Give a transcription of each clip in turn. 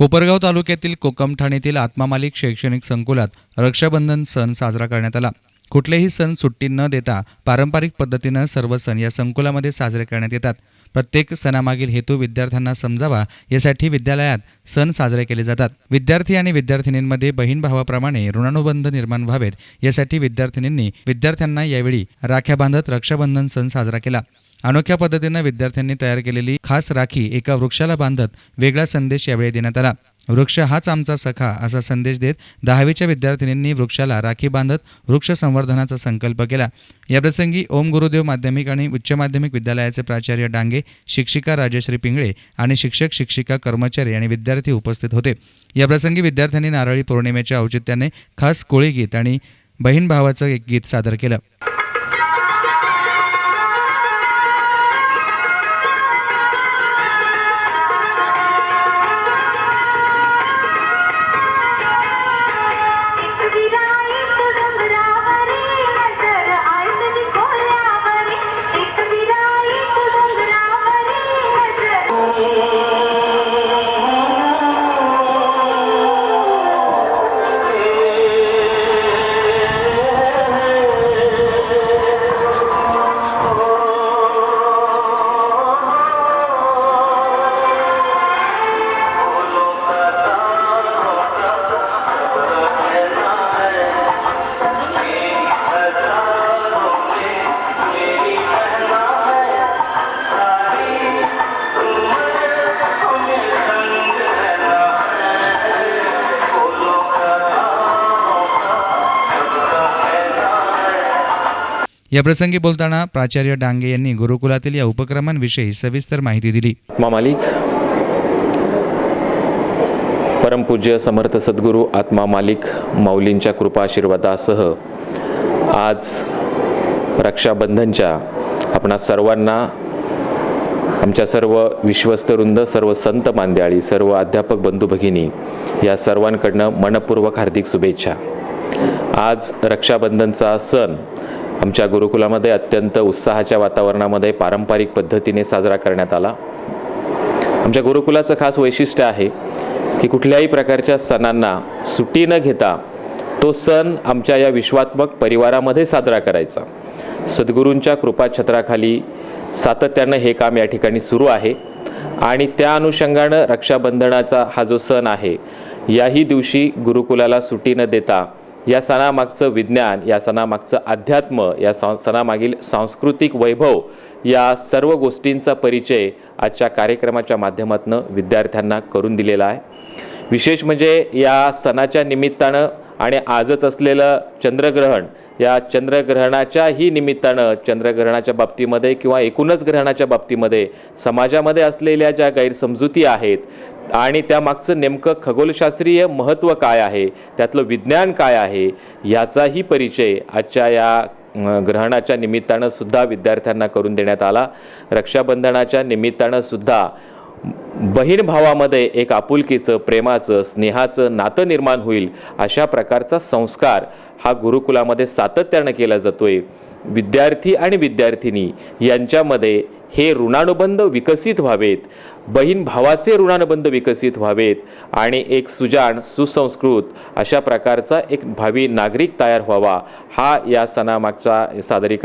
कोपरगाव तालुक्यातील कोकमठाण येथील आत्मा मालिक शैक्षणिक संकुलात रक्षाबंधन सण साजरा करण्यात आला। कुठलेही सण सुट्टी न देता पारंपरिक पद्धतीने सर्व सण या संकुलामध्ये साजरे करण्यात येतात। प्रत्येक सणामागील हेतू विद्यार्थ्यांना समजावा यासाठी विद्यालयात सण साजरे केले जातात। विद्यार्थी आणि विद्यार्थिनींमध्ये बहीण भावाप्रमाणे ऋणानुबंध निर्माण व्हावेत यासाठी विद्यार्थिनींनी विद्यार्थ्यांना यावेळी राख्या बांधत रक्षाबंधन सण साजरा केला। अनोख्या पद्धतीने विद्यार्थ्यांनी तयार केलेली खास राखी एका वृक्षाला बांधत वेगळा संदेश यावेळी देण्यात आला। वृक्ष हाच आमचा सखा असा संदेश देत 10वीच्या विद्यार्थिनींनी वृक्षाला राखी बांधत वृक्ष संवर्धनाचा संकल्प केला। याप्रसंगी ओम गुरुदेव माध्यमिक आणि उच्च माध्यमिक विद्यालयाचे प्राचार्य डांगे, शिक्षिका राजश्री पिंगळे आणि शिक्षक शिक्षिका कर्मचारी आणि विद्यार्थी उपस्थित होते। याप्रसंगी विद्यार्थ्यांनी नारळी पौर्णिमेच्या औचित्याने खास कोळी गीत आणि बहीण भावाचं एक गीत सादर केलं। या प्रसंगी बोलताना प्राचार्य डांगे यांनी गुरुकुलातील या उपक्रमांविषयी सविस्तर माहिती दिली। आत्मा मालिक परमपूज्य समर्थ सद्गुरू आत्मा मालिक माऊलींच्या कृपा आशीर्वादासह आज रक्षाबंधनच्या आपणा सर्वांना, आमच्या सर्व विश्वस्तवृंद, सर्व संत मांद्याळी, सर्व अध्यापक बंधू भगिनी या सर्वांकडनं मनपूर्वक हार्दिक शुभेच्छा। आज रक्षाबंधनचा सण आमच्या गुरुकुलामध्ये अत्यंत उत्साहाच्या वातावरणामध्ये पारंपरिक पद्धतीने साजरा करण्यात आला। आमच्या गुरुकुलाचं खास वैशिष्ट्य आहे की कुठल्याही प्रकारच्या सणांना सुट्टी न घेता तो सण आमच्या या विश्वात्मक परिवारामध्ये साजरा करायचा। सद्गुरूंच्या कृपाछत्राखाली सातत्यानं हे काम या ठिकाणी सुरू आहे आणि त्या अनुषंगानं रक्षाबंधनाचा हा जो सण आहे, याही दिवशी गुरुकुलाला सुट्टी न देता या सणामागचं विज्ञान, या सणामागचं अध्यात्म, या सणामागील सांस्कृतिक वैभव या सर्व गोष्टींचा परिचय आजच्या कार्यक्रमाच्या माध्यमातून विद्यार्थ्यांना करून दिलेला आहे। विशेष म्हणजे या सणाच्या निमित्तानं आणि आजच असलेलं चंद्रग्रहण, या चंद्रग्रहणाच्याही निमित्तानं चंद्रग्रहणाच्या बाबतीमध्ये किंवा एकूणच ग्रहणाच्या बाबतीमध्ये समाजामध्ये असलेल्या ज्या गैरसमजुती आहेत आणि त्यामागचं नेमकं खगोलशास्त्रीय महत्त्व काय आहे, त्यातलं विज्ञान काय आहे, याचाही परिचय आजच्या या ग्रहणाच्या निमित्तानं सुद्धा विद्यार्थ्यांना करून देण्यात आला। रक्षाबंधनाच्या निमित्तानं सुद्धा बहीण भावामध्ये एक आपुलकीचं, प्रेमाचं, स्नेहाचं नातं निर्माण होईल अशा प्रकारचा संस्कार हा गुरुकुलामध्ये सातत्यानं केला जातोय। विद्यार्थी आणि विद्यार्थिनी यांच्यामध्ये हे ऋणानुबंध विकसित व्हावेत, बहीण भावाचे ऋणानुबंध विकसित व्हावेत आणि एक सुजाण, सुसंस्कृत अशा प्रकारचा एक भावी नागरिक तयार व्हावा, हा या सणामागचा साजरा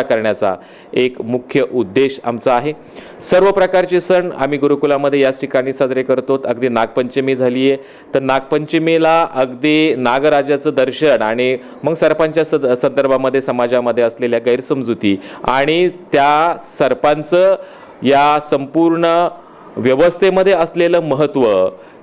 करण्याचा एक मुख्य उद्देश आमचा आहे। सर्व प्रकारचे सण आम्ही गुरुकुलामध्ये याच ठिकाणी साजरे करतो। अगदी नागपंचमी झाली आहे तर नागपंचमीला अगदी नागराजाचं दर्शन आणि मग सर्पांच्या संदर्भामध्ये समाजामध्ये असलेल्या गैरसमजुती आणि त्या सर्पांचं या संपूर्ण व्यवस्थेमध्ये असलेलं महत्त्व,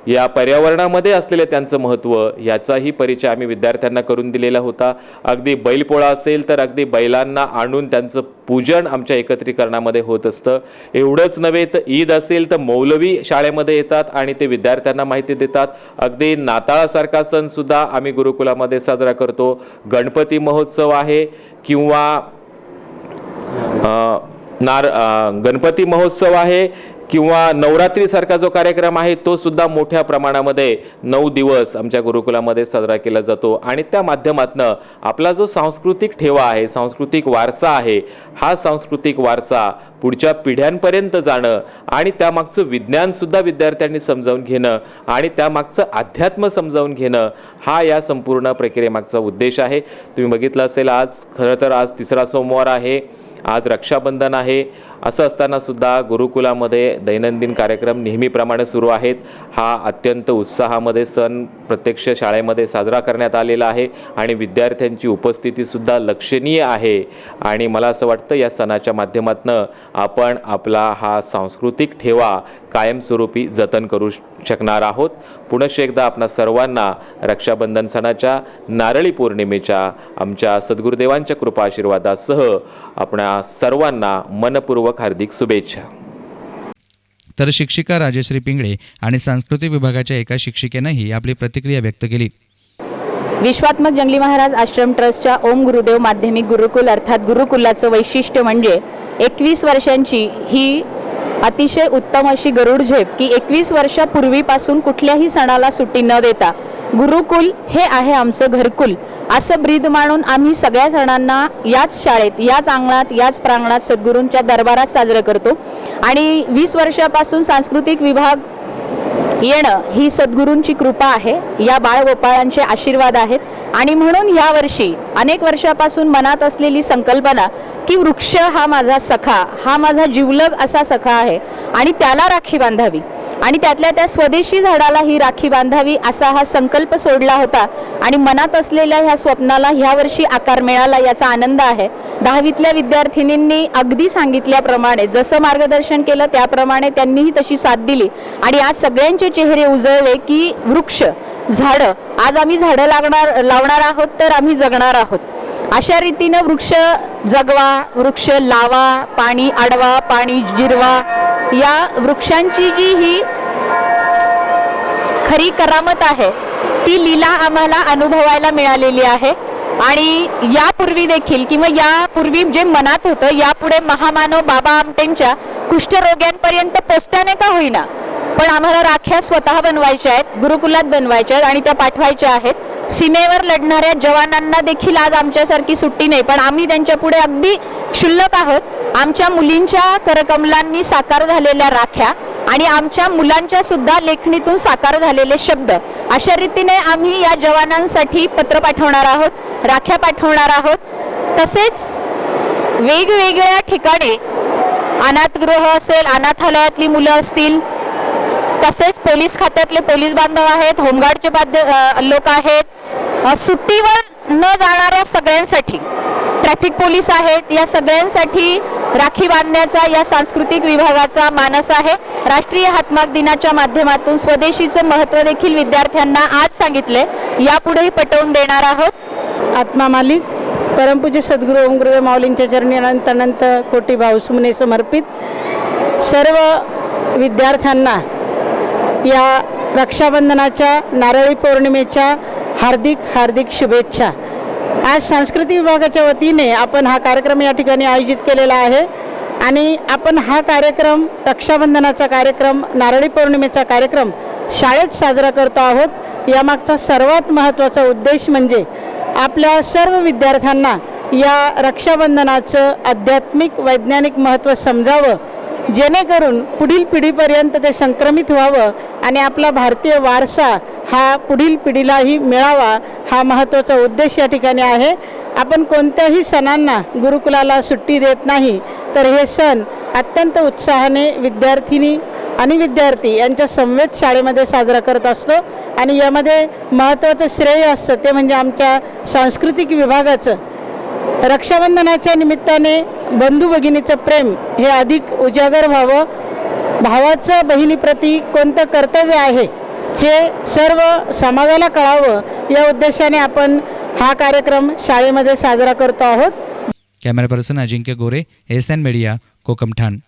या पर्यावरणामध्ये असलेलं त्यांचं महत्त्व, याचाही परिचय आम्ही विद्यार्थ्यांना करून दिलेला होता। अगदी बैलपोळा असेल तर अगदी बैलांना आणून त्यांचं पूजन आमच्या एकत्रीकरणामध्ये होत असतं। एवढंच नव्हे तर ईद असेल तर मौलवी शाळेमध्ये येतात आणि ते विद्यार्थ्यांना माहिती देतात। अगदी नाताळासारखा सण सुद्धा आम्ही गुरुकुलामध्ये साजरा करतो। गणपती महोत्सव आहे किंवा गणपती महोत्सव आहे किंवा नवरात्रीसारखा जो कार्यक्रम आहे तो सुद्धा मोठ्या प्रमाणामध्ये 9 दिवस आमच्या गुरुकुलामध्ये साजरा केला जातो आणि त्या माध्यमातून आपला जो सांस्कृतिक ठेवा आहे, सांस्कृतिक वारसा आहे, हा सांस्कृतिक वारसा पुढच्या पिढ्यांपर्यंत जाणं आणि त्यामागचं विज्ञानसुद्धा विद्यार्थ्यांनी समजावून घेणं आणि त्यामागचं अध्यात्म समजावून घेणं हा या संपूर्ण प्रक्रियेमागचा उद्देश आहे. तुम्ही बघितलं असेल खरं तर आज 3रा सोमवार आहे, आज रक्षाबंधन आहे. असं असताना सुद्धा गुरुकुलामध्ये दैनंदिन कार्यक्रम नेहमीप्रमाणे सुरू आहेत. हा अत्यंत उत्साहामध्ये सण प्रत्यक्ष शाळेमध्ये साजरा करण्यात आलेला आहे आणि विद्यार्थ्यांची उपस्थितीसुद्धा लक्षणीय आहे. आणि मला असं वाटतं या सणाच्या माध्यमातून आपण आपला हा सांस्कृतिक ठेवा कायमस्वरूपी जतन करू शकणार आहोत. पुनश्च एकदा आपणा सर्वांना रक्षाबंधन सणाच्या नारळी पौर्णिमेच्या आमच्या सद्गुरुदेवांच्या कृपा आशीर्वादासह आपणा सर्वांना मनपूर्वक हार्दिक शुभेच्छा. तर शिक्षिका राजश्री पिंगळे आणि सांस्कृतिक विभागाच्या एका शिक्षिकेनंही आपली प्रतिक्रिया व्यक्त केली. विश्वात्मक जंगली महाराज आश्रम ट्रस्टच्या ओम गुरुदेव माध्यमिक गुरुकुल अर्थात गुरुकुलाचं वैशिष्ट्य म्हणजे 21 वर्षांची ही अतिशय उत्तम अशी गरुड झेप की 21 वर्षापूर्वीपासून कुठल्याही सणाला सुट्टी न देता गुरुकुल हे आहे आमचं घरकुल असं ब्रीद मानून आम्ही सगळ्या सणांना याच शाळेत, याच अंगणात, याच प्रांगणात सद्गुरूंच्या दरबारात साजरं करतो. आणि 20 वर्षापासून सांस्कृतिक विभाग येणं ही सद्गुरूंची कृपा आहे, या बाळगोपाळांचे आशीर्वाद आहेत. आणि म्हणून यावर्षी अनेक वर्षापासून मनात असलेली संकल्पना की वृक्ष हा माझा सखा, हा माझा जिवलग असा सखा आहे आणि त्याला राखी बांधावी आणि त्यातल्या त्या स्वदेशी झाडाला ही राखी बांधावी असा हा संकल्प सोडला होता. आणि मनात असलेल्या ह्या स्वप्नाला ह्यावर्षी आकार मिळाला याचा आनंद आहे. 10वीतल्या विद्यार्थिनींनी अगदी सांगितल्याप्रमाणे जसं मार्गदर्शन केलं त्याप्रमाणे त्यांनीही तशी साथ दिली आणि आज सगळ्यांचे चेहरे उजळले की वृक्ष, झाडं, आज आम्ही झाडं लावणार आहोत तर आम्ही जगणार आहोत. अशा रीतीनं वृक्ष जगवा, वृक्ष लावा, पाणी अडवा, पाणी जिरवा, या वृक्षांची जी ही खरी करामत आहे ती लीला आम्हाला अनुभवायला मिळालेली आहे. आणि यापूर्वी देखील किंवा यापूर्वी जे मनात होतं यापुढे महामानव बाबा आमटेंच्या कुष्ठरोग्यांपर्यंत पोस्टाने का होईना पण आम्हाला राख्या स्वतः बनवायच्या आहेत, गुरुकुलात बनवायच्या आहेत आणि त्या पाठवायच्या आहेत. सीमेवर लढणाऱ्या जवानांना देखील आज आमच्यासारखी सुट्टी नाही पण आम्ही त्यांच्या पुढे अगदी क्षुल्लक आहोत. आमच्या मुलींच्या करकमलांनी साकार झालेल्या राख्या आणि आमच्या मुलांच्या सुद्धा लेखणीतून साकार झालेले शब्द, अशा रीतीने आम्ही या जवानांसाठी पत्र पाठवणार आहोत, राख्या पाठवणार आहोत. तसेच वेगवेगळ्या ठिकाणी अनाथगृह असेल, अनाथालयातली मुलं असतील, तसेच पोलीस खात्यातले पोलीस बांधव आहेत, होमगार्डचे लोक आहेत, सुट्टीवर न जाणाऱ्या सगळ्यांसाठी ट्रॅफिक पोलीस आहेत, या सगळ्यांसाठी राखी बांधण्याचा या सांस्कृतिक विभागाचा मानस आहे. राष्ट्रीय हातमाग दिनाच्या माध्यमातून स्वदेशीचं महत्त्व देखील विद्यार्थ्यांना आज सांगितले, यापुढेही पटवून देणार आहोत. आत्मा मालिक परमपूज्य सद्गुरू ओम गुरुदेव माऊलींच्या चरणी अनंत अनंत कोटी भावसुमने समर्पित. सर्व विद्यार्थ्यांना या रक्षाबंधनाच्या नारळी पौर्णिमेच्या हार्दिक हार्दिक शुभेच्छा. आज सांस्कृतिक विभागाच्या वतीने आपण हा कार्यक्रम या ठिकाणी आयोजित केलेला आहे आणि आपण हा कार्यक्रम रक्षाबंधनाचा कार्यक्रम, नारळी पौर्णिमेचा कार्यक्रम शाळेत साजरा करतो आहोत. यामागचा सर्वात महत्त्वाचा उद्देश म्हणजे आपल्या सर्व विद्यार्थ्यांना या रक्षाबंधनाचं आध्यात्मिक वैज्ञानिक महत्त्व समजावं, जेणेकरून पुढील पिढीपर्यंत ते संक्रमित व्हावं आणि आपला भारतीय वारसा हा पुढील पिढीलाही मिळावा, हा महत्त्वाचा उद्देश या ठिकाणी आहे. आपण कोणत्याही सणांना गुरुकुलाला सुट्टी देत नाही, तर हे सण अत्यंत उत्साहाने विद्यार्थिनी आणि विद्यार्थी यांच्या समवेत शाळेमध्ये साजरा करत असतो. आणि यामध्ये महत्त्वाचं श्रेय असतं ते म्हणजे आमच्या सांस्कृतिक विभागाचं. रक्षाबंधनाच्या निमित्ताने बंधू भगिनीचं प्रेम हे अधिक उजागर व्हावं, भावाचं बहिणीप्रती कोणतं कर्तव्य आहे हे सर्व समाजाला कळावं, या उद्देशाने आपण हा कार्यक्रम शाळेमध्ये साजरा करतो आहोत. कॅमेरा पर्सन अजिंक्य गोरे, SN मीडिया, कोकम ठाण.